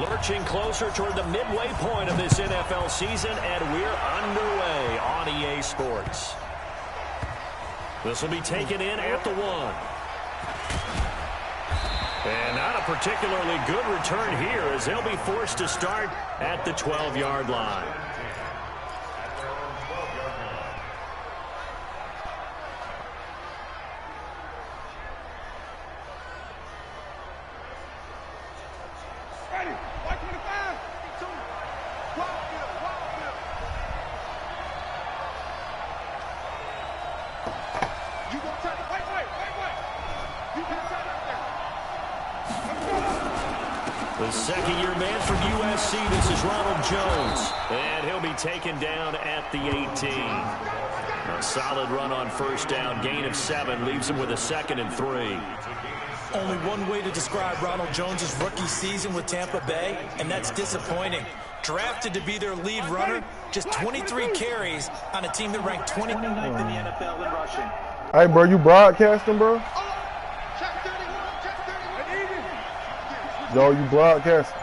Lurching closer toward the midway point of this NFL season, and we're underway on EA Sports. This will be taken in at the 1. And not a particularly good return here, as they'll be forced to start at the 12-yard line. The second-year man from USC, this is Ronald Jones. And he'll be taken down at the 18. A solid run on first down. Gain of 7 leaves him with a 2nd and 3. Only one way to describe Ronald Jones' rookie season with Tampa Bay, and that's disappointing. Drafted to be their lead runner, just 23 carries on a team that ranked 29th in the NFL in rushing. Hey, bro, you broadcasting, bro? Yo, you broadcasting.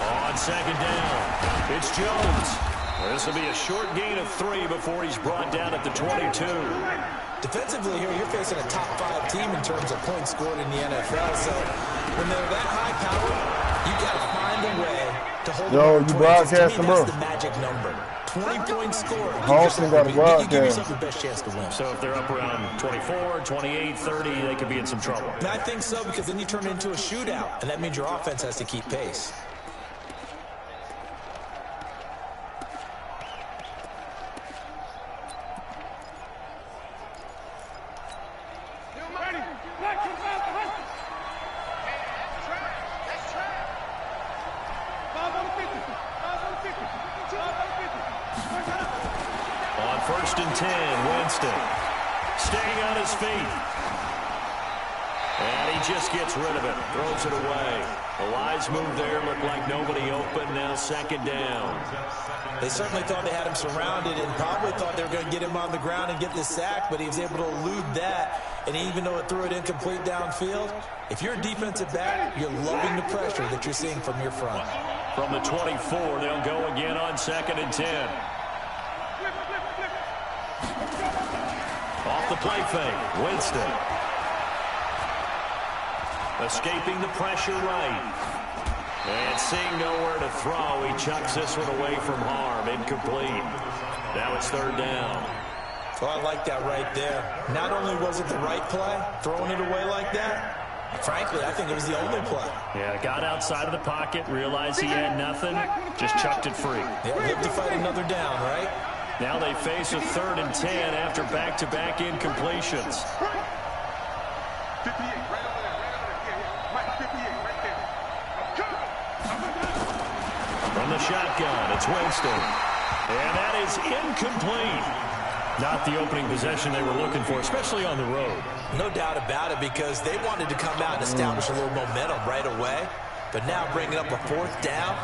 On second down, it's Jones. This will be a short gain of 3 before he's brought down at the 22. Defensively here, you're facing a top-5 team in terms of points scored in the NFL. So when they're that high power, you got to find a way to hold them. You broadcasting, bro? That's the magic number. 20 points scored. Austin got a broadcast. You give yourself the best chance to win. So if they're up around 24, 28, 30, they could be in some trouble. And I think so, because then you turn it into a shootout, and that means your offense has to keep pace. On 1st and 10, Winston staying on his feet. And he just gets rid of it, throws it away. A wise move there, looked like nobody open, now 2nd down. They certainly thought they had him surrounded and probably thought they were going to get him on the ground and get the sack, but he was able to elude that. And even though it threw it incomplete downfield, if you're a defensive back, you're loving the pressure that you're seeing from your front. From the 24, they'll go again on 2nd and 10. Off the play fake, Winston. Escaping the pressure right. And seeing nowhere to throw, he chucks this one away from harm. Incomplete. Now it's 3rd down. Oh, I like that right there. Not only was it the right play, throwing it away like that, frankly, I think it was the only play. Yeah, got outside of the pocket, realized he had nothing, just chucked it free. Yeah, live to fight another down, right? Now they face a 3rd and 10 after back-to-back incompletions. From the shotgun, it's Winston. And that is incomplete. Not the opening possession they were looking for, especially on the road. No doubt about it, because they wanted to come out and establish a little momentum right away. But now bringing up a 4th down,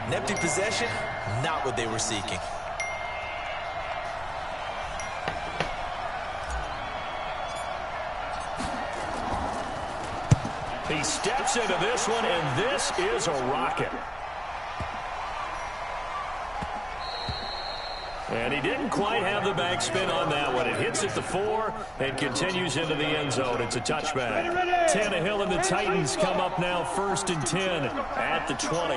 an empty possession, not what they were seeking. He steps into this one, and this is a rocket. And he didn't quite have the backspin on that one. It hits at the 4 and continues into the end zone. It's a touchback. Tannehill and the Titans come up now 1st and 10 at the 20.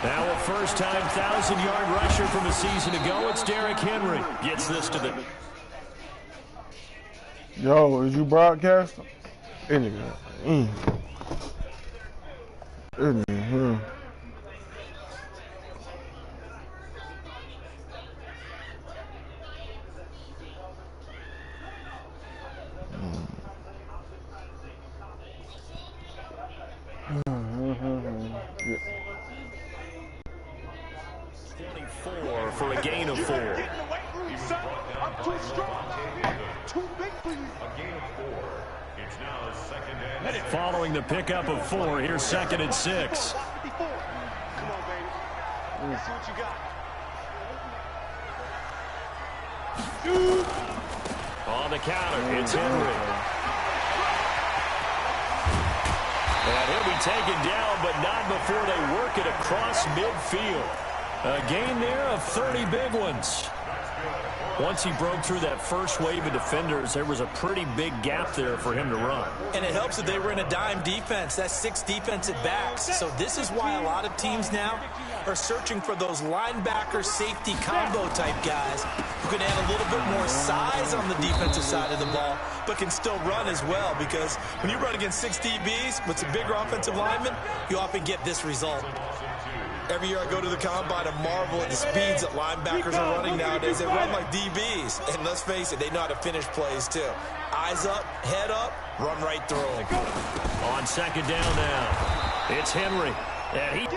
Now a first-time 1,000-yard rusher from a season ago. It's Derrick Henry. Gets this to the... Yo, is you broadcasting? For a gain of 4. Following the pickup of 4, here's 2nd and 6. Come on, baby. Let's see what you got. On the counter, it's Henry. And he'll be taken down, but not before they work it across midfield. A gain there of 30 big ones. Once he broke through that first wave of defenders, there was a pretty big gap there for him to run. And it helps that they were in a dime defense. That's 6 defensive backs. So this is why a lot of teams now are searching for those linebacker safety combo type guys who can add a little bit more size on the defensive side of the ball, but can still run as well, because when you run against 6 DBs with some bigger offensive linemen, you often get this result. Every year I go to the combine and marvel at the speeds that linebackers are running nowadays. They run like DBs. And let's face it, they know how to finish plays too. Eyes up, head up, run right through them. On second down now, it's Henry. And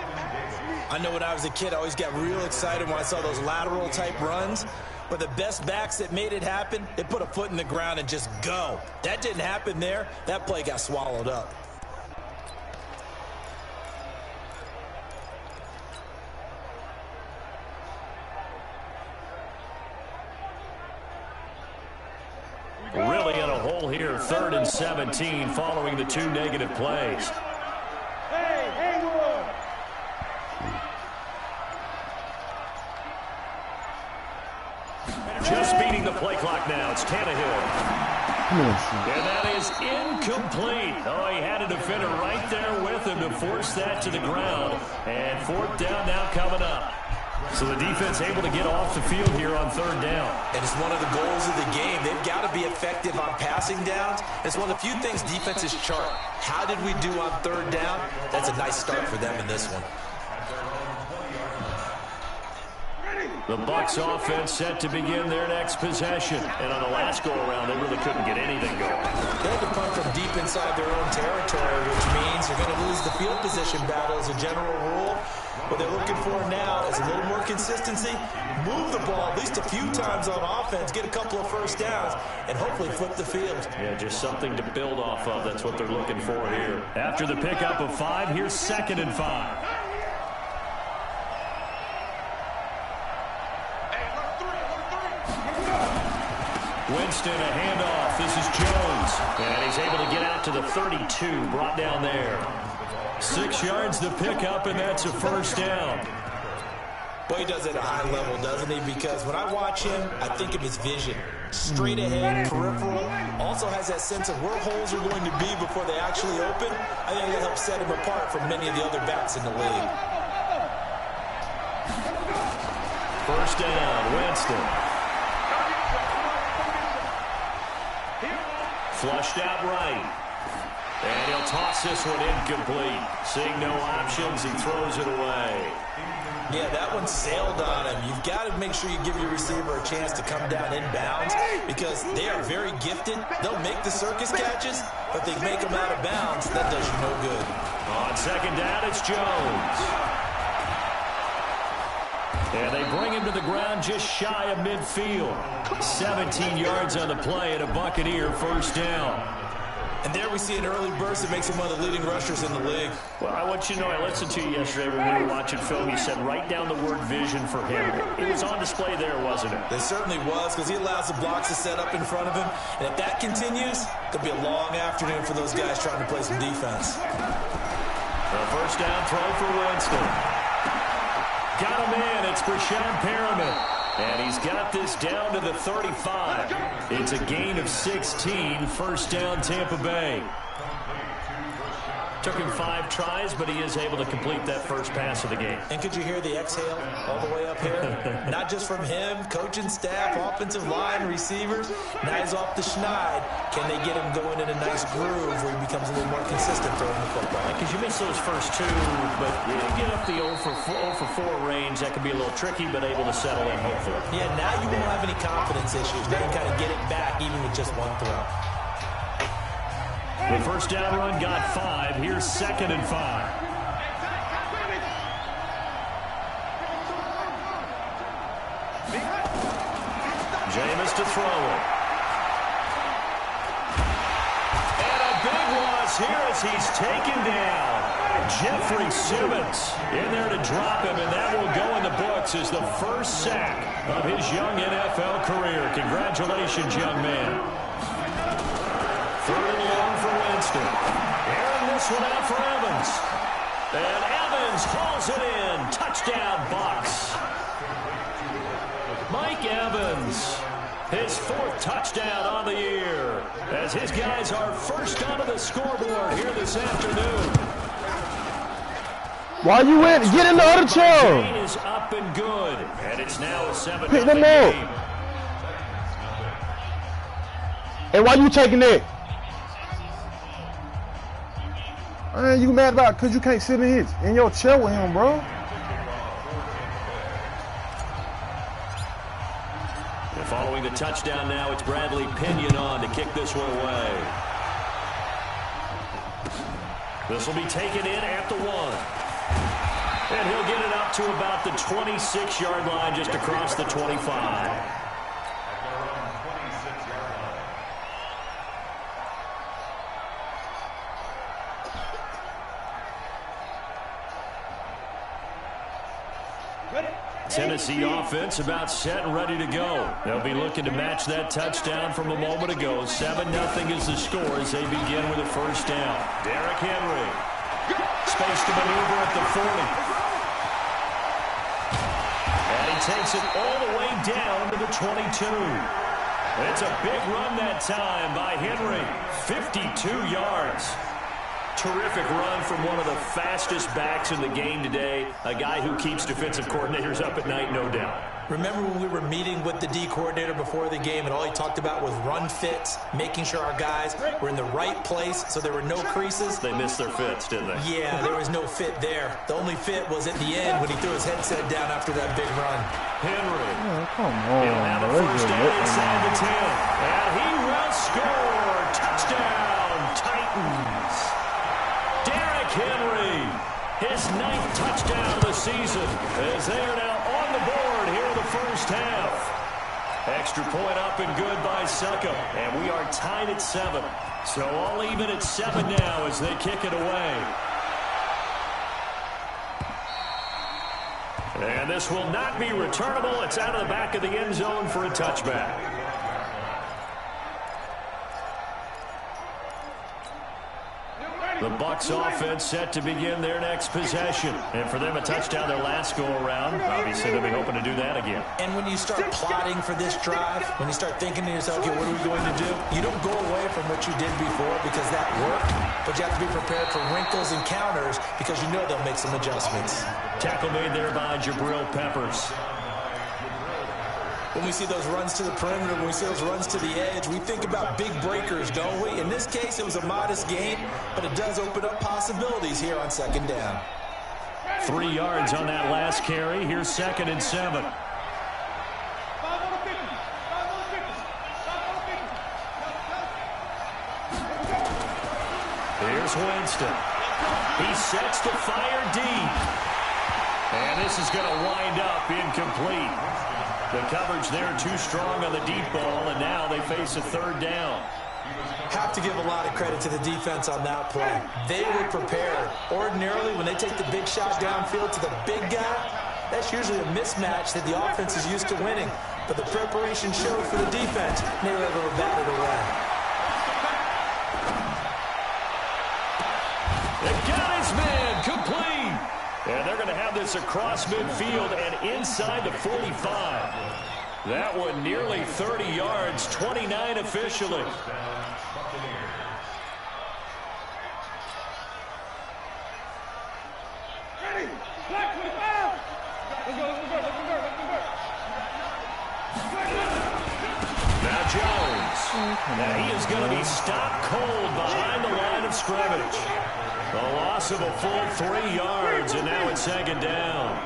I know when I was a kid, I always got real excited when I saw those lateral type runs. But the best backs that made it happen, they put a foot in the ground and just go. That didn't happen there. That play got swallowed up. Really in a hole here, 3rd and 17, following the 2 negative plays. Just beating the play clock now. It's Tannehill. And that is incomplete. Oh, he had a defender right there with him to force that to the ground. And 4th down now coming up. So the defense able to get off the field here on 3rd down. And it's one of the goals of the game. They've got to be effective on passing downs. It's one of the few things defenses chart. How did we do on 3rd down? That's a nice start for them in this one. The Bucs offense set to begin their next possession. And on the last go-around, they really couldn't get anything going. They had to punt from deep inside their own territory, which means they're going to lose the field position battle as a general rule. What they're looking for now is a little more consistency, move the ball at least a few times on offense, get a couple of first downs, and hopefully flip the field. Yeah, just something to build off of. That's what they're looking for here. After the pickup of 5, here's 2nd and 5. Winston, a handoff. This is Jones. And he's able to get out to the 32, brought down there. 6 yards to pick up, and that's a 1st down. Boy, he does it at a high level, doesn't he? Because when I watch him, I think of his vision. Straight ahead, peripheral. Also has that sense of where holes are going to be before they actually open. I think that helps set him apart from many of the other backs in the league. 1st down, Winston. Flushed out right. And he'll toss this one incomplete. Seeing no options, he throws it away. Yeah, that one sailed on him. You've got to make sure you give your receiver a chance to come down inbounds because they are very gifted. They'll make the circus catches, but they make them out of bounds. That does you no good. On 2nd down, it's Jones. And they bring him to the ground just shy of midfield. 17 yards on the play and a Buccaneer 1st down. And there we see an early burst that makes him one of the leading rushers in the league. Well, I want you to know, I listened to you yesterday when we were watching film. You said write down the word vision for him. It was on display there, wasn't it? It certainly was, because he allows the blocks to set up in front of him. And if that continues, it'll be a long afternoon for those guys trying to play some defense. The 1st down throw for Winston. Got him in. It's Brashad Perriman. And he's got this down to the 35. It's a gain of 16. 1st down, Tampa Bay. Took him 5 tries, but he is able to complete that first pass of the game. And could you hear the exhale all the way up here? Not just from him, coaching staff, offensive line, receivers. Now he's off the schneid. Can they get him going in a nice groove where he becomes a little more consistent throwing the football? Because you miss those first 2, but you get up the 0 for 4 range. That can be a little tricky, but able to settle in, hopefully. Yeah, now you won't have any confidence issues. Now you kind of get it back even with just 1 throw. The 1st down run got 5. Here's 2nd and 5. Jameis to throw it. And a big loss here as he's taken down. Jeffrey Simmons in there to drop him, and that will go in the books as the first sack of his young NFL career. Congratulations, young man. Third and long for Winston. Airing this one out for Evans. And Evans hauls it in. Touchdown, Bucs. Mike Evans, his fourth touchdown on the year, as his guys are first onto the scoreboard here this afternoon. Why you in? Get in the other chair. Is up and good, and it's now a 7-0 Pick them game. up. And why you taking that? Man, you mad about because you can't sit in your chair with him, bro. And following the touchdown now, it's Bradley Pinion on to kick this one away. This will be taken in at the 1. And he'll get it up to about the 26-yard line, just across the 25. Tennessee offense about set and ready to go. They'll be looking to match that touchdown from a moment ago. 7-0 is the score as they begin with a first down. Derrick Henry. Space to maneuver at the 40. And he takes it all the way down to the 22. It's a big run that time by Henry. 52 yards. Terrific run from one of the fastest backs in the game today. A guy who keeps defensive coordinators up at night, no doubt. Remember when we were meeting with the D coordinator before the game and all he talked about was run fits, making sure our guys were in the right place so there were no creases? They missed their fits, didn't they? Yeah, there was no fit there. The only fit was at the end when he threw his headset down after that big run. Henry. Oh, come on. He'll have a first down inside the 10. And he will score. Touchdown, Titans. Derrick Henry, his 9th touchdown of the season, as they are now on the board here in the first half. Extra point up and good by Succo, and we are tied at 7. So all even at 7 now as they kick it away. And this will not be returnable. It's out of the back of the end zone for a touchback. The Bucs offense set to begin their next possession. And for them, a touchdown their last go-around. Obviously, they'll be hoping to do that again. And when you start plotting for this drive, when you start thinking to yourself, okay, what are we going to do? You don't go away from what you did before because that worked, but you have to be prepared for wrinkles and counters because you know they'll make some adjustments. Tackle made there by Jabril Peppers. When we see those runs to the perimeter, when we see those runs to the edge, we think about big breakers, don't we? In this case, it was a modest gain, but it does open up possibilities here on second down. 3 yards on that last carry. Here's 2nd and 7. Here's Winston. He sets to fire deep. And this is going to wind up incomplete. The coverage there too strong on the deep ball, and now they face a 3rd down. Have to give a lot of credit to the defense on that play. They were prepared. Ordinarily, when they take the big shot downfield to the big guy, that's usually a mismatch that the offense is used to winning. But the preparation showed for the defense, and they were able to bat it away. They got his man complete. And they're going to have this across midfield and inside the 45. That one nearly 30 yards, 29 officially. Now Jones. Now he is going to be stopped cold behind the line of scrimmage. A loss of a full 3 yards, and now it's 2nd down.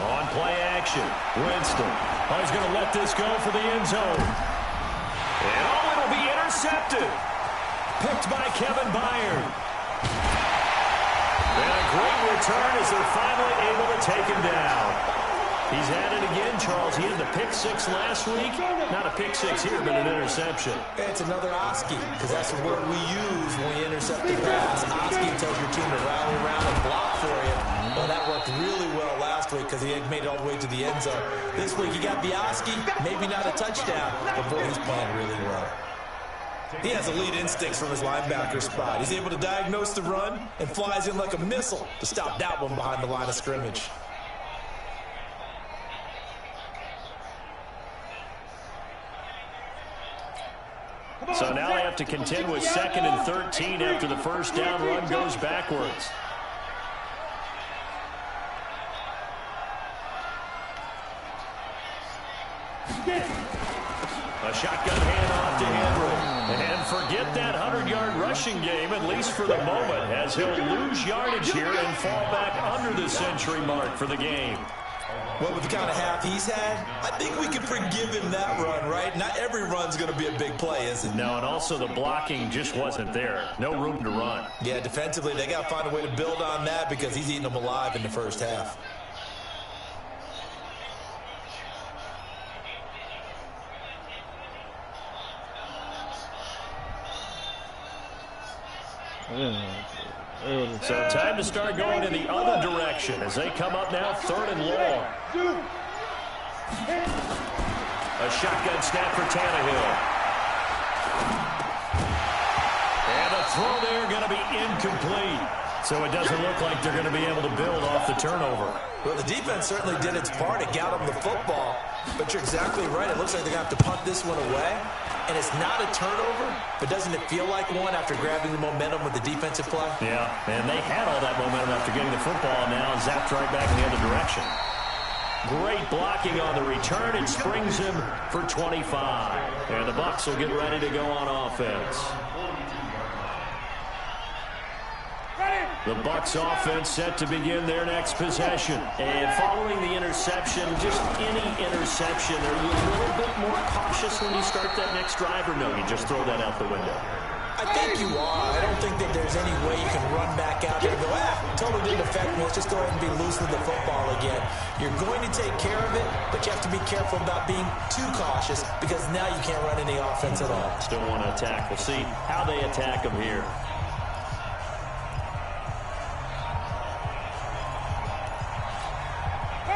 On play action, Winston. Oh, he's going to let this go for the end zone. And oh, it'll be intercepted. Picked by Kevin Byard. And great return as they're finally able to take him down. He's had it again, Charles. He had the pick six last week. Not a pick six here, but an interception. It's another Oski, because that's the word we use when we intercept the pass. Oski tells your team to rally around and block for you. Well, that worked really well last week because he had made it all the way to the end zone. This week he got the Oski, maybe not a touchdown, but boy, he's playing really well. He has elite instincts from his linebacker spot. He's able to diagnose the run and flies in like a missile to stop that one behind the line of scrimmage. So now they have to contend with 2nd and 13 after the first down run goes backwards. A shotgun handoff to Henry. And forget that 100-yard rushing game, at least for the moment, as he'll lose yardage here and fall back under the century mark for the game. Well, with the kind of half he's had, I think we can forgive him that run, right? Not every run's going to be a big play, is it? No, and also the blocking just wasn't there. No room to run. Yeah, defensively, they got to find a way to build on that because he's eating them alive in the first half. So time to start going in the other direction as they come up now 3rd and long. A shotgun snap for Tannehill. And a throw there going to be incomplete. So it doesn't look like they're going to be able to build off the turnover. Well, the defense certainly did its part. It got them the football. But you're exactly right. It looks like they're going to have to punt this one away. And it's not a turnover, but doesn't it feel like one after grabbing the momentum with the defensive play? Yeah, and they had all that momentum after getting the football now and zapped right back in the other direction. Great blocking on the return. It springs him for 25. And the Bucs will get ready to go on offense. The Bucs offense set to begin their next possession. And following the interception, just any interception, are you a little bit more cautious when you start that next drive, or no, you just throw that out the window? I think you are. I don't think that there's any way you can run back out there and go, totally didn't affect me. Let's just go ahead and be loose with the football again. You're going to take care of it, but you have to be careful about being too cautious because now you can't run any offense at all. Still want to attack. We'll see how they attack them here.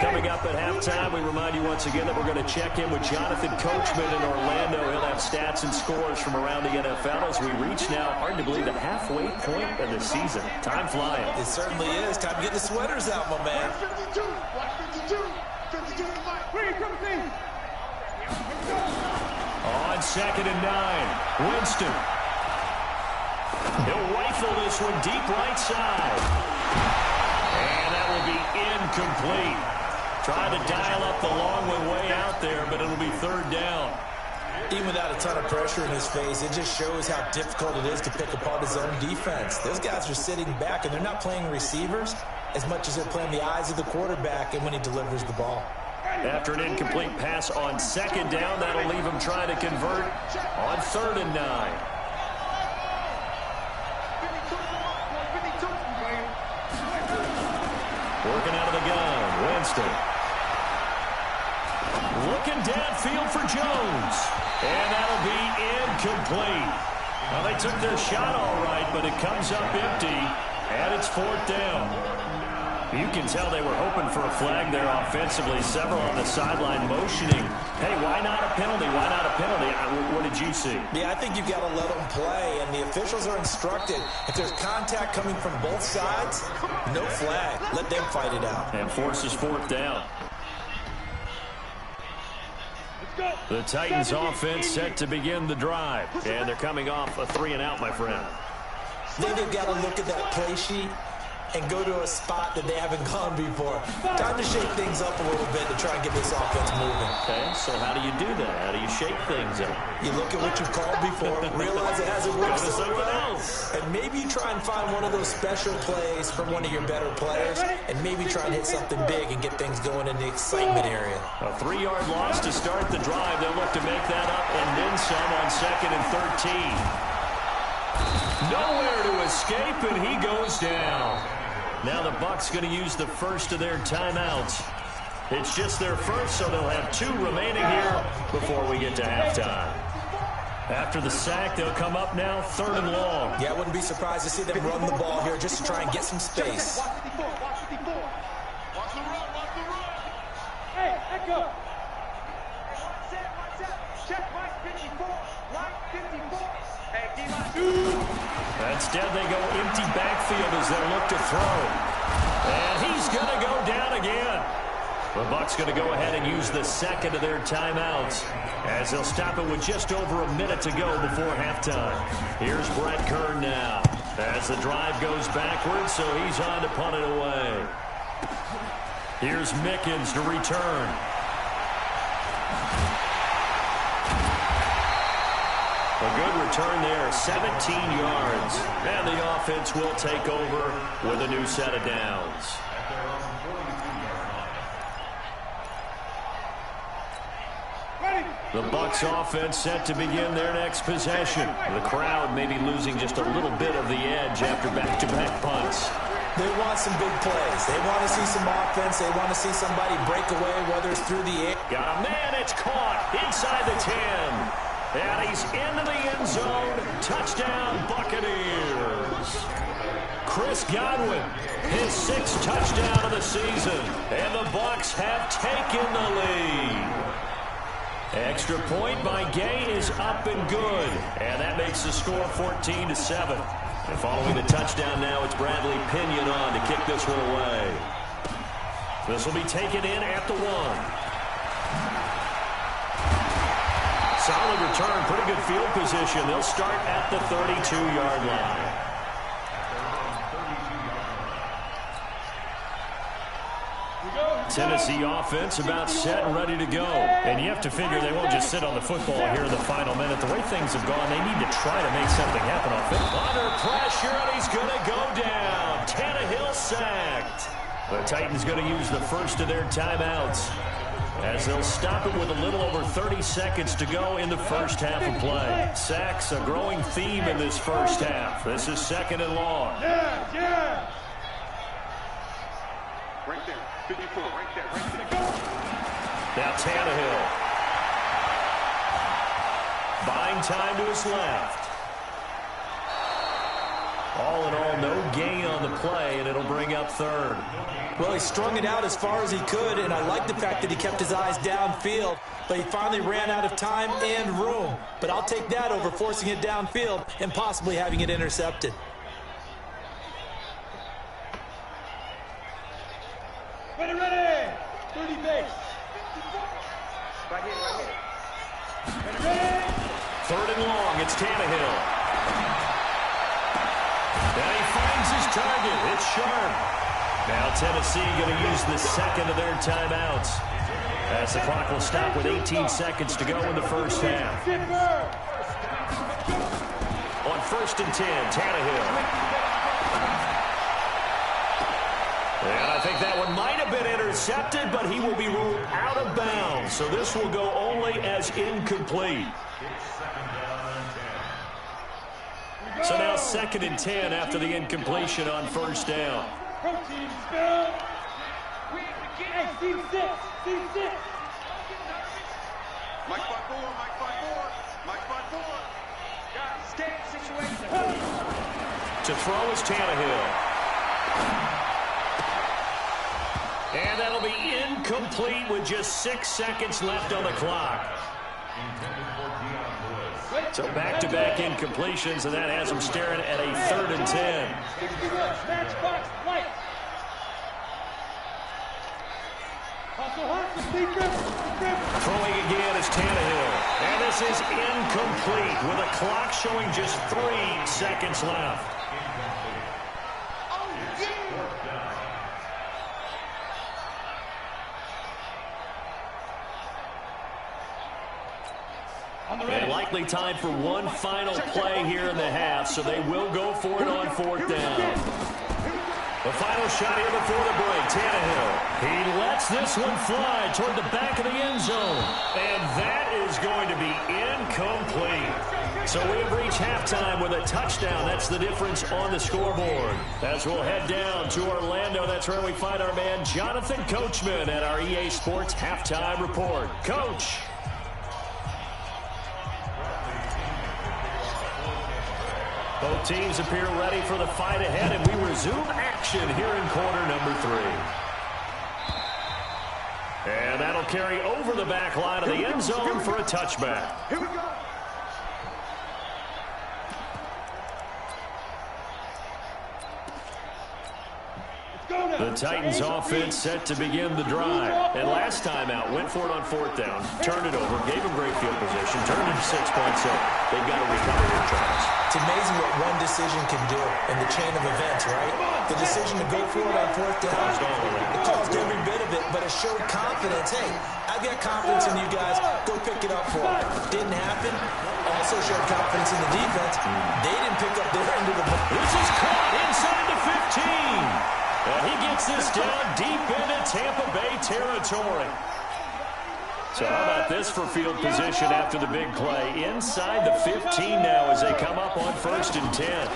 Coming up at halftime, we remind you once again that we're going to check in with Jonathan Coachman in Orlando. He'll have stats and scores from around the NFL as we reach now, hard to believe, the halfway point of the season. Time flying. It certainly is. Time to get the sweaters out, my man. On 2nd and 9, Winston. He'll rifle this one deep right side. And that will be incomplete. Trying to dial up the long way out there, but it'll be 3rd down. Even without a ton of pressure in his face, it just shows how difficult it is to pick apart his own defense. Those guys are sitting back, and they're not playing receivers as much as they're playing the eyes of the quarterback and when he delivers the ball. After an incomplete pass on 2nd down, that'll leave him trying to convert on 3rd and 9. Working out of the gun, Winston. Looking downfield for Jones. And that'll be incomplete. Well, they took their shot all right, but it comes up empty, and it's 4th down. You can tell they were hoping for a flag there offensively. Several on the sideline motioning. Hey, why not a penalty? Why not a penalty? What did you see? Yeah, I think you've got to let them play, and the officials are instructed. If there's contact coming from both sides, no flag. Let them fight it out. And forces 4th down. The Titans offense set to begin the drive. And they're coming off a 3-and-out, my friend. I think they've got to look at that play sheet and go to a spot that they haven't gone before. Time to shake things up a little bit to try and get this offense moving. Okay, so how do you do that? How do you shake things up? You look at what you've called before, realize it hasn't worked so well, and maybe you try and find one of those special plays from one of your better players, and maybe try and hit something big and get things going in the excitement area. A 3-yard loss to start the drive. They'll look to make that up and then some on 2nd and 13. Nowhere to escape, and he goes down. Now the Bucs going to use the first of their timeouts. It's just their first, so they'll have 2 remaining here before we get to halftime. After the sack, they'll come up now 3rd and long. Yeah, I wouldn't be surprised to see them run the ball here just to try and get some space. Watch the run. Hey, echo. Check right 54. Right 54. Hey, instead, they go empty backfield as they look to throw. And he's going to go down again. The Bucs going to go ahead and use the second of their timeouts as they'll stop it with just over a minute to go before halftime. Here's Brett Kern now as the drive goes backwards, so he's on to punt it away. Here's Mickens to return. A good return there, 17 yards. And the offense will take over with a new set of downs. The Bucs offense set to begin their next possession. The crowd may be losing just a little bit of the edge after back-to-back punts. They want some big plays. They want to see some offense. They want to see somebody break away, whether it's through the air. Got a man, it's caught inside the 10. And he's into the end zone. Touchdown, Buccaneers. Chris Godwin, his 6th touchdown of the season. And the Bucs have taken the lead. Extra point by Gay is up and good. And that makes the score 14-7. And following the touchdown now, it's Bradley Pinion on to kick this one away. This will be taken in at the 1. Solid return, pretty good field position. They'll start at the 32-yard line. Tennessee offense about set and ready to go. And you have to figure they won't just sit on the football here in the final minute. The way things have gone, they need to try to make something happen offensively. Under pressure, and he's going to go down. Tannehill sacked. The Titans going to use the first of their timeouts as they'll stop it with a little over 30 seconds to go in the first half of play. Sacks, a growing theme in this first half. This is 2nd and long. Yeah. Right there. 54, right there. Now Tannehill. Buying time to his left. All in all, no gain on the play, and it'll bring up 3rd. Well, he strung it out as far as he could, and I like the fact that he kept his eyes downfield, but he finally ran out of time and room. But I'll take that over forcing it downfield and possibly having it intercepted. Ready. 30 base. Right here. Ready. 3rd and long, it's Tannehill. And he finds his target. It's sharp. Now Tennessee going to use the second of their timeouts as the clock will stop with 18 seconds to go in the first half. On 1st and 10, Tannehill. And I think that one might have been intercepted, but he will be ruled out of bounds. So this will go only as incomplete. So now 2nd and 10 after the incompletion on 1st down. Protein spill. Hey, C6. Mike 5-4. Got escape situation. To throw is Tannehill. And that'll be incomplete with just 6 seconds left on the clock. So back-to-back incompletions, and that has them staring at a 3rd and 10. Throwing again is Tannehill. And this is incomplete with a clock showing just 3 seconds left. And likely time for one final play here in the half, so they will go for it on 4th down. The final shot here before the break, Tannehill. He lets this one fly toward the back of the end zone. And that is going to be incomplete. So we have reached halftime with a touchdown. That's the difference on the scoreboard. As we'll head down to Orlando, that's where we find our man Jonathan Coachman at our EA Sports Halftime Report. Coach. Both teams appear ready for the fight ahead, and we resume action here in quarter number 3. And that'll carry over the back line of the end zone for a touchback. Here we go. The Titans offense set to begin the drive. And last time out, went for it on 4th down, turned it over, gave them great field position, turned it to 6 points, so they've got to recover their tries. It's amazing what one decision can do in the chain of events, right? The decision to go for it on 4th down, it caused every bit of it, but it showed confidence. Hey, I've got confidence in you guys. Go pick it up for it. Didn't happen. Also showed confidence in the defense. They didn't pick up their end of the ball. This is caught inside the 15. And he gets this down deep into Tampa Bay territory. So how about this for field position after the big play? Inside the 15 now as they come up on 1st and 10.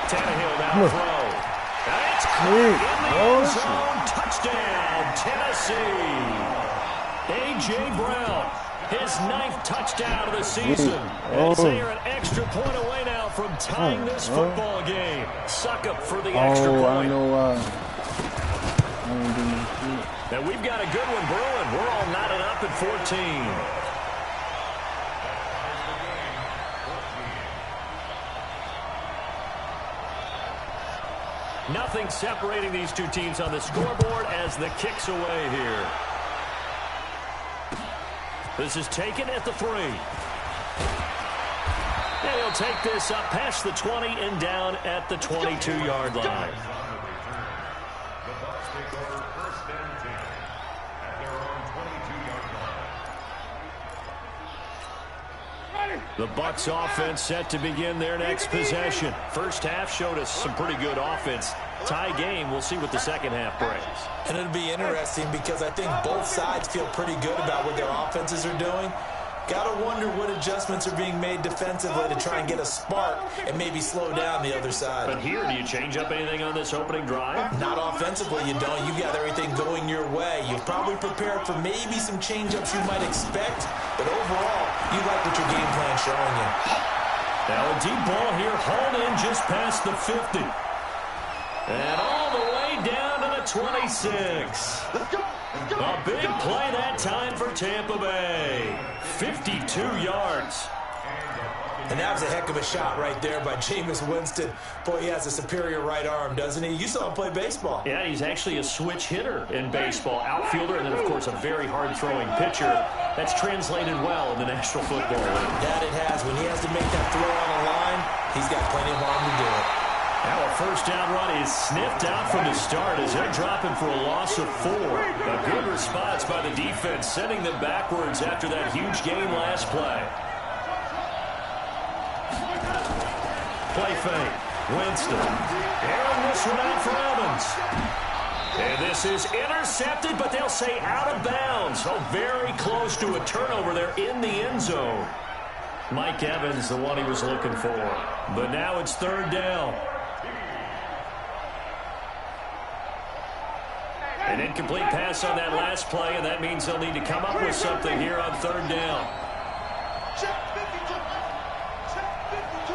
Tannehill now throw. And it's caught in the end zone. Touchdown, Tennessee. A.J. Brown, his 9th touchdown of the season. As they are an extra point away now from tying this football game. Suck up for the extra point. I know why. And we've got a good one brewing. We're all knotted up at 14. Nothing separating these two teams on the scoreboard as the kick's away here. This is taken at the 3. And he'll take this up past the 20 and down at the 22-yard line. The Bucs offense set to begin their next possession. First half showed us some pretty good offense. Tie game, we'll see what the second half brings. And it'll be interesting because I think both sides feel pretty good about what their offenses are doing. Got to wonder what adjustments are being made defensively to try and get a spark and maybe slow down the other side. But here, do you change up anything on this opening drive? Not offensively, you don't. You got everything going your way. You've probably prepared for maybe some change-ups you might expect, but overall, you like what your game plan's showing you. Now a deep ball here, hauled in just past the 50. And all the way down to the 26. A big play that time for Tampa Bay. 52 yards. And that was a heck of a shot right there by Jameis Winston. Boy, he has a superior right arm, doesn't he? You saw him play baseball. Yeah, he's actually a switch hitter in baseball. Outfielder, and then, of course, a very hard-throwing pitcher. That's translated well in the National Football League. That it has. When he has to make that throw on the line, he's got plenty of arm to do it. Now a first down run is sniffed out from the start as they're dropping for a loss of 4. A good response by the defense, sending them backwards after that huge gain last play. Play fake. Winston. Airing this one out for Evans. And this is intercepted, but they'll say out of bounds. So very close to a turnover there in the end zone. Mike Evans, the one he was looking for. But now it's 3rd down. An incomplete pass on that last play, and that means they'll need to come up with something here on 3rd down. Check 52. Check 52.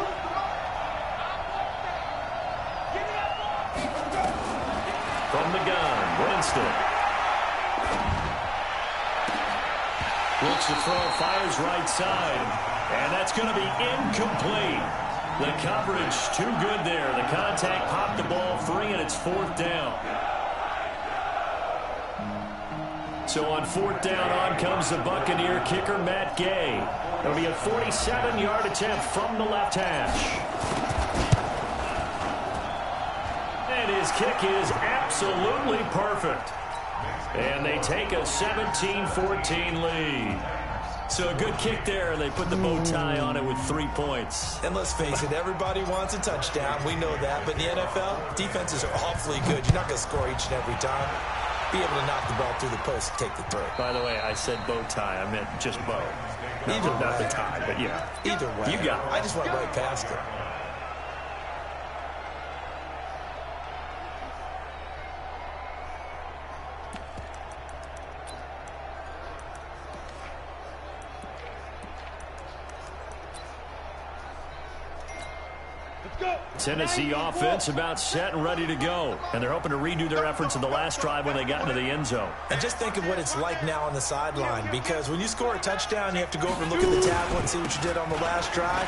Give me that ball. From the gun, Winston. Looks to throw, fires right side. And that's going to be incomplete. The coverage too good there. The contact popped the ball free, and it's 4th down. So on 4th down, on comes the Buccaneer kicker, Matt Gay. It'll be a 47-yard attempt from the left hash. And his kick is absolutely perfect. And they take a 17-14 lead. So a good kick there. They put the bow tie on it with 3 points. And let's face it, everybody wants a touchdown. We know that. But in the NFL, defenses are awfully good. You're not going to score each and every time. Be able to knock the ball through the post and take the throw. By the way, I said bow tie. I meant just bow. Not the tie, but yeah. Either way. You got it. I just went right past it. Tennessee offense about set and ready to go. And they're hoping to redo their efforts in the last drive when they got into the end zone. And just think of what it's like now on the sideline, because when you score a touchdown, you have to go over and look at the tackle and see what you did on the last drive.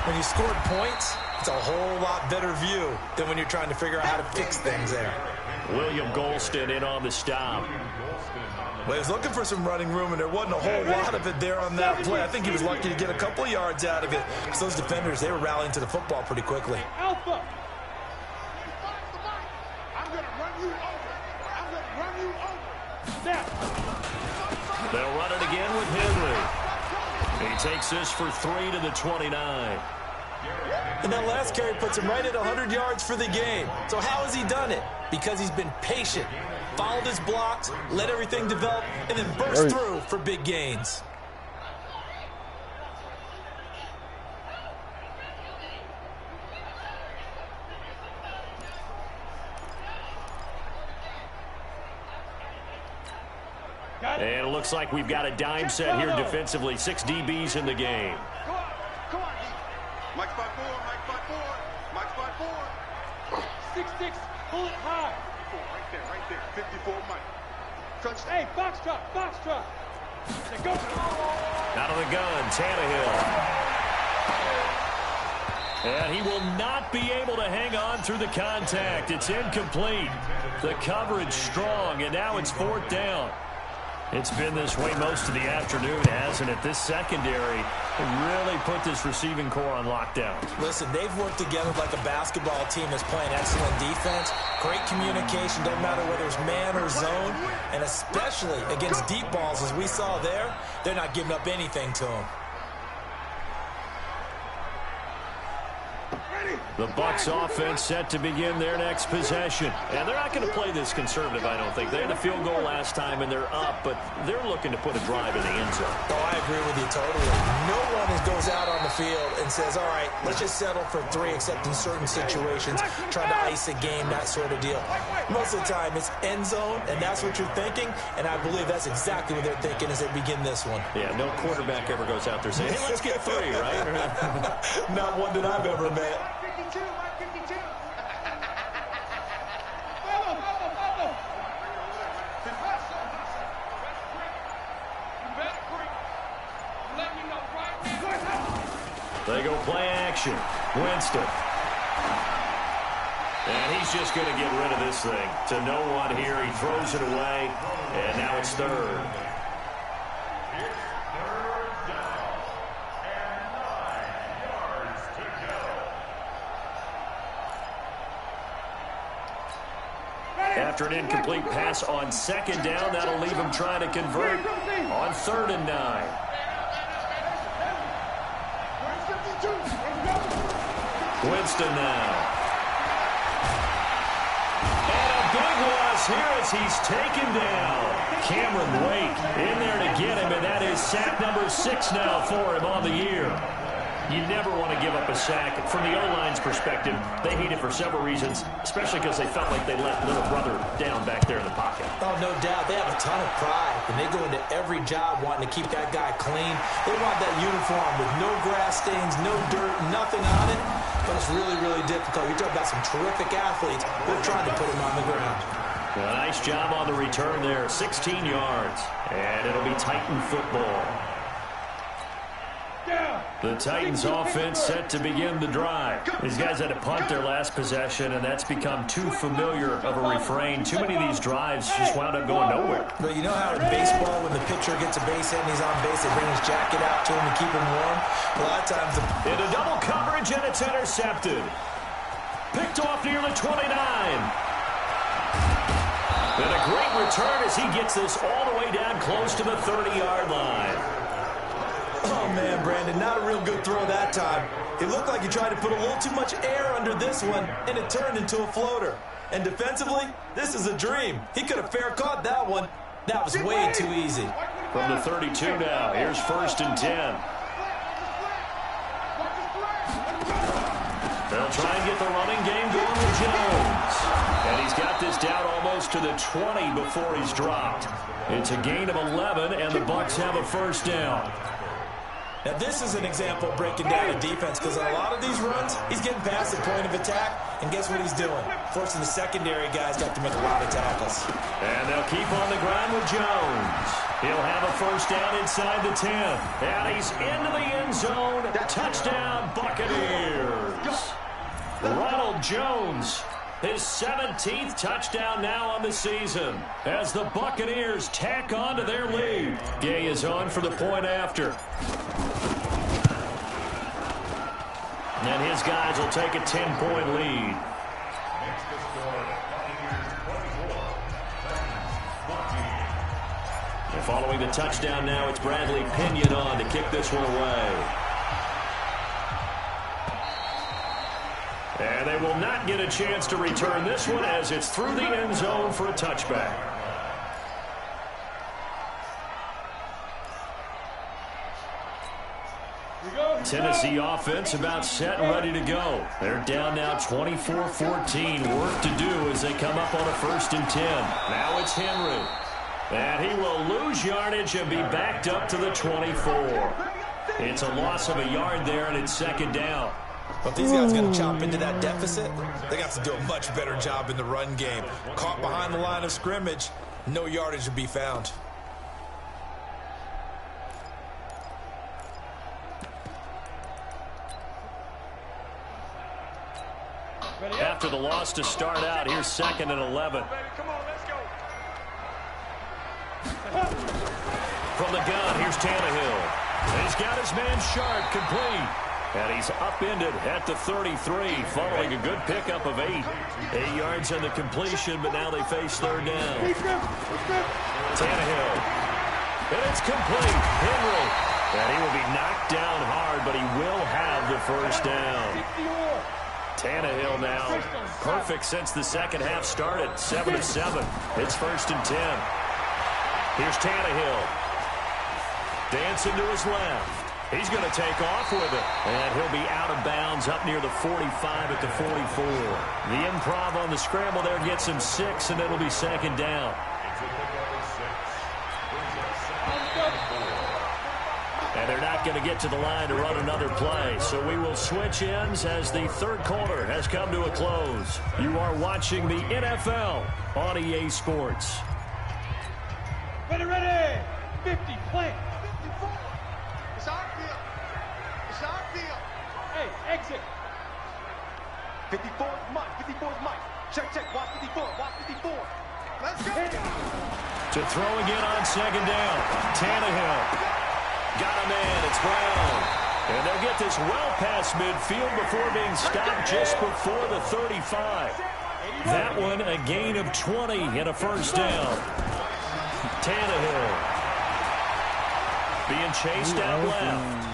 When you scored points, it's a whole lot better view than when you're trying to figure out how to fix things there. William Golston in on the stop. Well, he was looking for some running room, and there wasn't a whole lot of it there on that play. I think he was lucky to get a couple of yards out of it, because those defenders, they were rallying to the football pretty quickly. Alpha. I'm going to run you over. I'm going to run you over. Snap. They'll run it again with Henry. He takes this for 3 to the 29. And that last carry puts him right at 100 yards for the game. So how has he done it? Because he's been patient, followed his blocks, let everything develop, and then burst through for big gains. And it looks like we've got a dime set here defensively. 6 DBs in the game. Come on. Come on. Mike 5-4. Mike 5-4. Mike 5-4. 6-6. Pull it high. Right there. 54 Mike. Touchdown. Hey, box truck. Go. Out of the gun, Tannehill. And he will not be able to hang on through the contact. It's incomplete. The coverage strong, and now it's 4th down. It's been this way most of the afternoon, hasn't it? This secondary really put this receiving core on lockdown. Listen, they've worked together like a basketball team that's playing excellent defense. Great communication, doesn't matter whether it's man or zone. And especially against deep balls, as we saw there, they're not giving up anything to them. The Bucs offense set to begin their next possession. And they're not going to play this conservative, I don't think. They had a field goal last time, and they're up, but they're looking to put a drive in the end zone. Oh, I agree with you totally. No one goes out on the field and says, all right, let's just settle for 3, except in certain situations, trying to ice a game, that sort of deal. Most of the time, it's end zone, and that's what you're thinking, and I believe that's exactly what they're thinking as they begin this one. Yeah, no quarterback ever goes out there saying, hey, let's get 3, right? Not one that I've ever met. Mike 52. They go play action. Winston. And he's just going to get rid of this thing. To no one here. He throws it away. And now it's 3rd. After an incomplete pass on 2nd down, that'll leave him trying to convert on 3rd and 9. Winston now. And a big loss here as he's taken down. Cameron Wake in there to get him, and that is sack number 6 now for him on the year. You never want to give up a sack. From the O-line's perspective, they hate it for several reasons, especially because they felt like they let little brother down back there in the pocket. Oh, no doubt. They have a ton of pride, and they go into every job wanting to keep that guy clean. They want that uniform with no grass stains, no dirt, nothing on it. But it's really, really difficult. You're talking about some terrific athletes. They're trying to put him on the ground. A nice job on the return there. 16 yards. And it'll be Titan football. The Titans offense set to begin the drive. These guys had to punt their last possession, and that's become too familiar of a refrain. Too many of these drives just wound up going nowhere. But you know how in baseball, when the pitcher gets a base hit and he's on base, they bring his jacket out to him to keep him warm? A lot of times... Into double coverage, and it's intercepted. Picked off near the 29. And a great return as he gets this all the way down close to the 30-yard line. Oh, man, Brandon, not a real good throw that time. It looked like he tried to put a little too much air under this one, and it turned into a floater. And defensively, this is a dream. He could have fair caught that one. That was way too easy. From the 32 now, here's 1st and 10. They'll try and get the running game going with Jones. And he's got this down almost to the 20 before he's dropped. It's a gain of 11, and the Bucs have a 1st down. Now, this is an example of breaking down a defense, because on a lot of these runs, he's getting past the point of attack, and guess what he's doing? Forcing the secondary guys to have to make a lot of tackles. And they'll keep on the ground with Jones. He'll have a 1st down inside the 10. And he's into the end zone. Touchdown, Buccaneers. Ronald Jones, his 17th touchdown now on the season, as the Buccaneers tack on to their lead. Gay is on for the point after. And his guys will take a 10-point lead. And following the touchdown now, it's Bradley Pinion on to kick this one away. And they will not get a chance to return this one as it's through the end zone for a touchback. Tennessee offense about set and ready to go. They're down now 24-14. Work to do as they come up on a 1st and 10. Now it's Henry. And he will lose yardage and be backed up to the 24. It's a loss of a yard there, and it's 2nd down. But if these guys are going to chop into that deficit, they got to do a much better job in the run game. Caught behind the line of scrimmage, no yardage to be found. After the loss to start out, here's 2nd and 11. From the gun, here's Tannehill. He's got his man Sharp complete. And he's upended at the 33, following a good pickup of 8. 8 yards on the completion, but now they face 3rd down. Tannehill. And it's complete. Henry. And he will be knocked down hard, but he will have the 1st down. Tannehill now perfect since the second half started. 7 of 7. It's 1st and 10. Here's Tannehill. Dancing to his left. He's going to take off with it. And he'll be out of bounds up near the 45 at the 44. The improv on the scramble there gets him 6, and it'll be 2nd down. And they're not going to get to the line to run another play. So we will switch ends as the 3rd quarter has come to a close. You are watching the NFL on EA Sports. Ready. 50, play. It's our field. It's our field. Hey, exit. 54 is Mike. 54 is Mike. Check. Watch 54. Watch 54. Let's go. To throw again on 2nd down. Tannehill. Got a man. It's Brown. And they'll get this well past midfield before being stopped just before the 35. That one a gain of 20 and a 1st down. Tannehill being chased out left.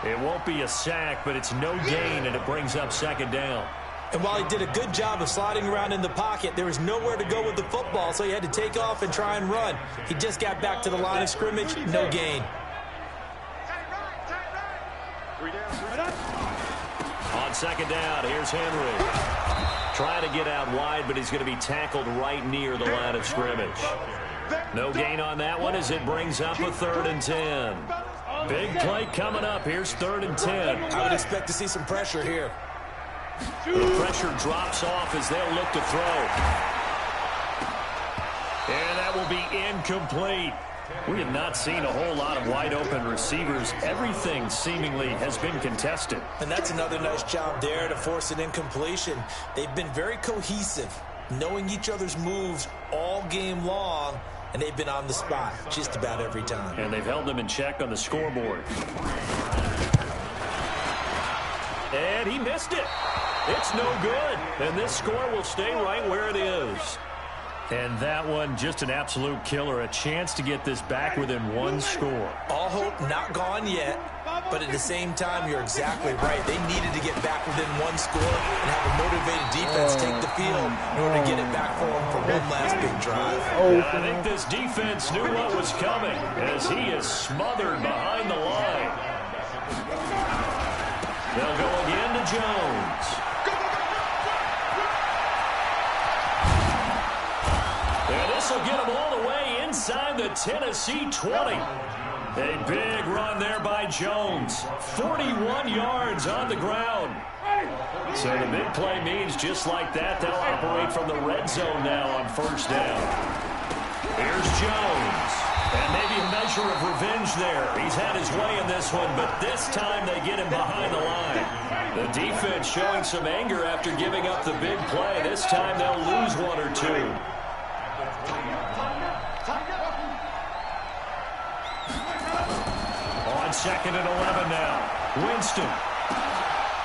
It won't be a sack, but it's no gain, and it brings up 2nd down. And while he did a good job of sliding around in the pocket, there was nowhere to go with the football, so he had to take off and try and run. He just got back to the line of scrimmage, no gain. On 2nd down, here's Henry. Trying to get out wide, but he's going to be tackled right near the line of scrimmage. No gain on that one as it brings up a 3rd and 10. Big play coming up. Here's 3rd and 10. I would expect to see some pressure here. The pressure drops off as they'll look to throw. And that will be incomplete. We have not seen a whole lot of wide-open receivers. Everything seemingly has been contested. And that's another nice job there to force an incompletion. They've been very cohesive, knowing each other's moves all game long, and they've been on the spot just about every time. And they've held them in check on the scoreboard. And he missed it. It's no good. And this score will stay right where it is. And that one, just an absolute killer. A chance to get this back within one score. All hope not gone yet, but at the same time, you're exactly right. They needed to get back within one score and have a motivated defense take the field in order to get it back for them for one last big drive. I think this defense knew what was coming as he is smothered behind the line. They'll go again to Jones. And this will get him all the way inside the Tennessee 20. A big run there by Jones. 41 yards on the ground. So the big play means just like that, they'll operate from the red zone now on first down. Here's Jones. And maybe a measure of revenge there. He's had his way in this one, but this time they get him behind the line. The defense showing some anger after giving up the big play. This time they'll lose one or two. On 2nd and 11 now. Winston.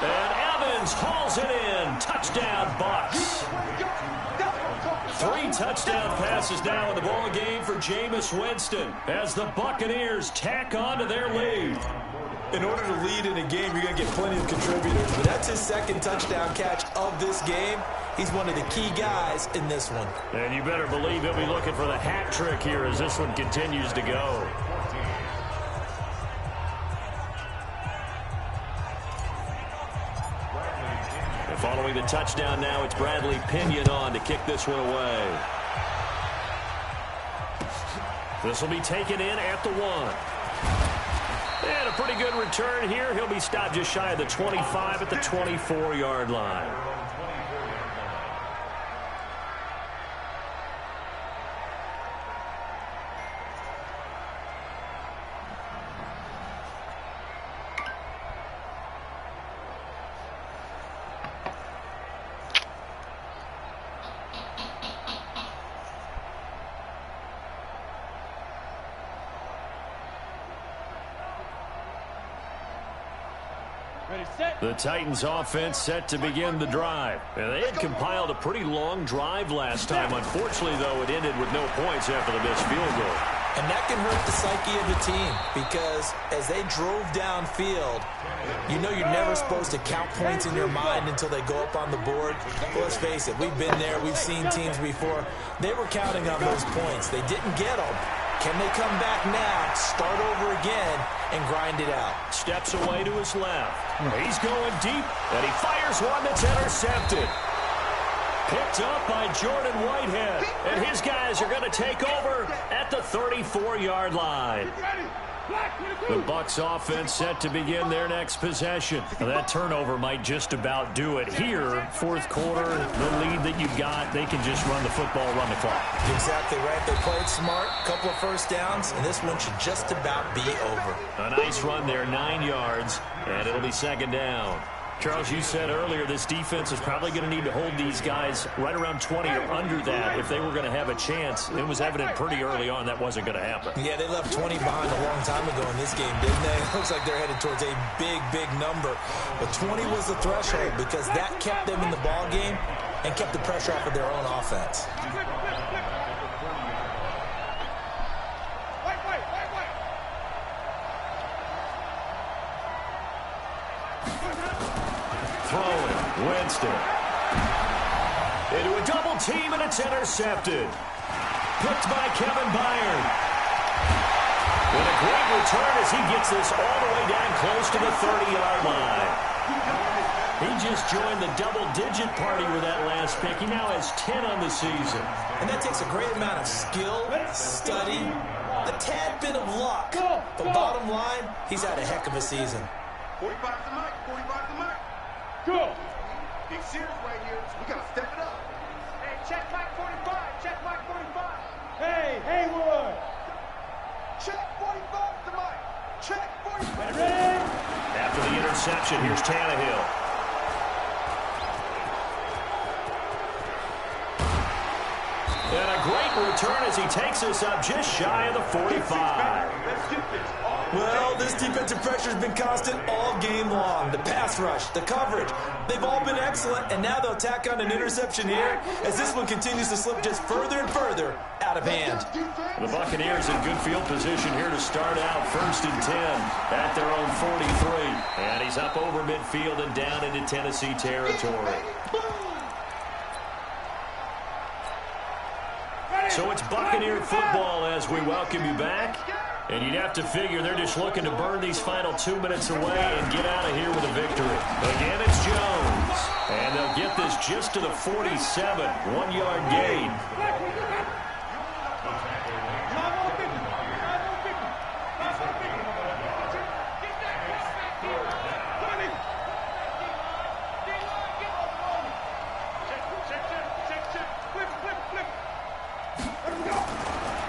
And Evans hauls it in. Touchdown, Bucks. 3 touchdown passes now in the ball game for Jameis Winston as the Buccaneers tack on to their lead. In order to lead in a game, you're going to get plenty of contributors, but that's his 2nd touchdown catch of this game. He's one of the key guys in this one. And you better believe he'll be looking for the hat trick here as this one continues to go. Following the touchdown now, it's Bradley Pinion on to kick this one away. This will be taken in at the 1. And a pretty good return here. He'll be stopped just shy of the 25 at the 24-yard line. The Titans offense set to begin the drive. And they had compiled a pretty long drive last time. Unfortunately, though, it ended with no points after the missed field goal. And that can hurt the psyche of the team because as they drove downfield, you know you're never supposed to count points in your mind until they go up on the board. Well, let's face it, we've been there. We've seen teams before. They were counting on those points. They didn't get them. Can they come back now, start over again, and grind it out? Steps away to his left. He's going deep, and he fires one that's intercepted. Picked up by Jordan Whitehead. And his guys are going to take over at the 34-yard line. The Bucs offense set to begin their next possession. Now that turnover might just about do it here. Fourth quarter, the lead that you've got, they can just run the football, run the clock. Exactly right. They played smart, couple of first downs, and this one should just about be over. A nice run there, 9 yards, and it'll be 2nd down. Charles, you said earlier this defense is probably going to need to hold these guys right around 20 or under that if they were going to have a chance. It was evident pretty early on that wasn't going to happen. Yeah, they left 20 behind a long time ago in this game, didn't they? It looks like they're headed towards a big, big number. But 20 was the threshold because that kept them in the ball game and kept the pressure off of their own offense. Throwing, Winston. Into a double team, and it's intercepted. Picked by Kevin Byard. And a great return as he gets this all the way down close to the 30-yard line. He just joined the double-digit party with that last pick. He now has 10 on the season. And that takes a great amount of skill, study, a tad bit of luck. But bottom line, he's had a heck of a season. 45 to Mike, 45 to Mike. Go! Big series right here, so we got to step it up. Hey, check Mike 45, check Mike 45. Hey, Haywood! Check 45 to Mike. Check 45. Ready? After the interception, here's Tannehill. And a great return as he takes us up just shy of the 45. Let's get this all Well, this defensive pressure has been constant all game long. The pass rush, the coverage, they've all been excellent, and now they'll tack on an interception here as this one continues to slip just further and further out of hand. The Buccaneers in good field position here to start out 1st and 10 at their own 43. And he's up over midfield and down into Tennessee territory. So it's Buccaneer football as we welcome you back. And you'd have to figure they're just looking to burn these final 2 minutes away and get out of here with a victory. Again, it's Jones. And they'll get this just to the 47. 1-yard gain.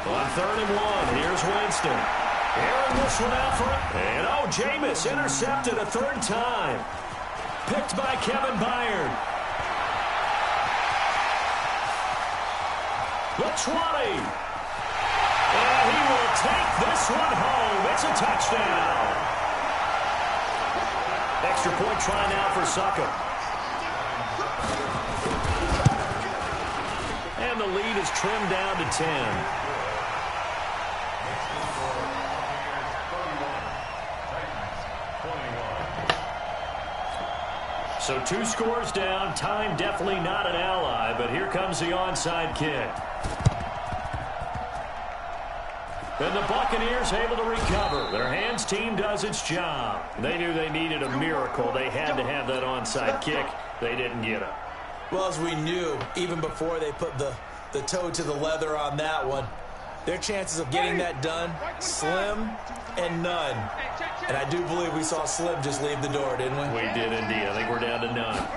On 3rd and 1, here's Winston. Airing this one out for it. And Jameis intercepted a 3rd time. Picked by Kevin Byard. The 20. And he will take this one home. It's a touchdown. Extra point try now for Suckup. And the lead is trimmed down to 10. So 2 scores down. Time definitely not an ally, but here comes the onside kick. And the Buccaneers able to recover. Their hands team does its job. They knew they needed a miracle. They had to have that onside kick. They didn't get it. Well, as we knew, even before they put the toe to the leather on that one, their chances of getting that done, slim and none. And I do believe we saw Slim just leave the door, didn't we? We did indeed. I think we're down to none.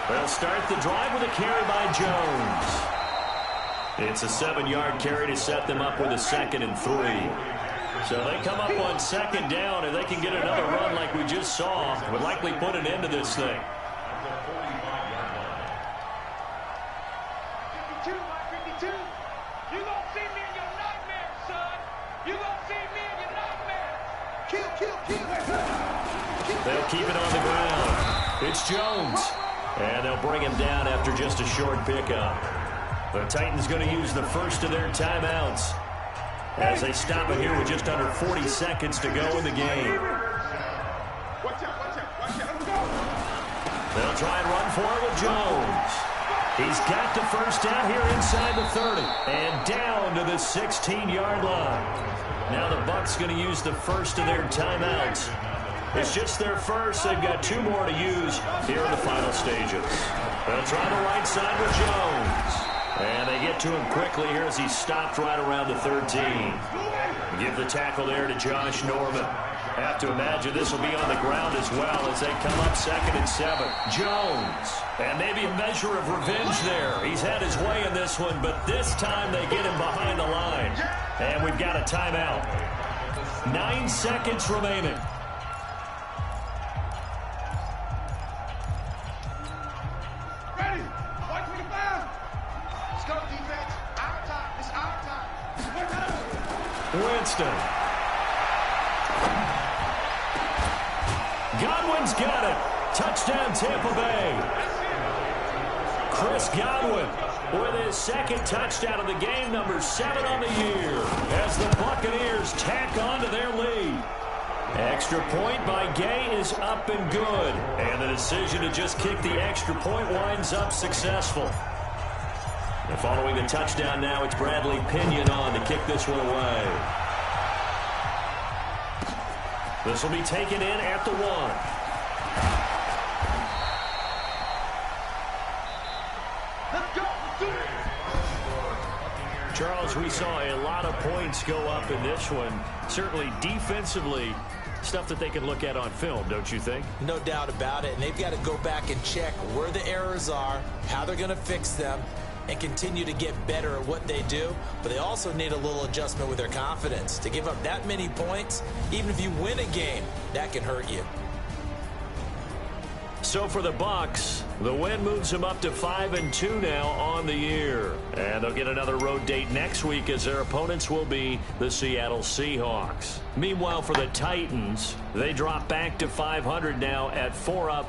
They'll start the drive with a carry by Jones. It's a 7-yard carry to set them up with a 2nd and 3. So they come up on 2nd down, and they can get another run like we just saw. Would likely put an end to this thing. 52, Mike, 52. You gonna see me in your nightmares, son. You gonna see me in your nightmares. They'll keep it on the ground. It's Jones. And they'll bring him down after just a short pickup. The Titans going to use the first of their timeouts as they stop it here with just under 40 seconds to go in the game. They'll try and run for it with Jones. He's got the first down here inside the 30 and down to the 16-yard line. Now the Bucs going to use the first of their timeouts. It's just their first. They've got 2 more to use here in the final stages. They'll try the right side with Jones. And they get to him quickly here as he stopped right around the 13. Give the tackle there to Josh Norman. Have to imagine this will be on the ground as well as they come up 2nd and 7. Jones. And maybe a measure of revenge there. He's had his way in this one, but this time they get him behind the line. And we've got a timeout. 9 seconds remaining. Ready. 125. Let's go, defense. Our time. It's our time. Winston. Godwin's got it. Touchdown, Tampa Bay. Chris Godwin with his 2nd touchdown of the game, number 7 on the year, as the Buccaneers tack on to their lead. Extra point by Gay is up and good, and the decision to just kick the extra point winds up successful. And following the touchdown now, it's Bradley Pinion on to kick this one away. This will be taken in at the 1. Charles, we saw a lot of points go up in this one. Certainly defensively, stuff that they can look at on film, don't you think? No doubt about it. And they've got to go back and check where the errors are, how they're going to fix them, and continue to get better at what they do. But they also need a little adjustment with their confidence. To give up that many points, even if you win a game, that can hurt you. so for the Bucs, the win moves them up to 5-2 now on the year. And they'll get another road date next week as their opponents will be the Seattle Seahawks. Meanwhile, for the Titans, they drop back to 500 now at 4-4.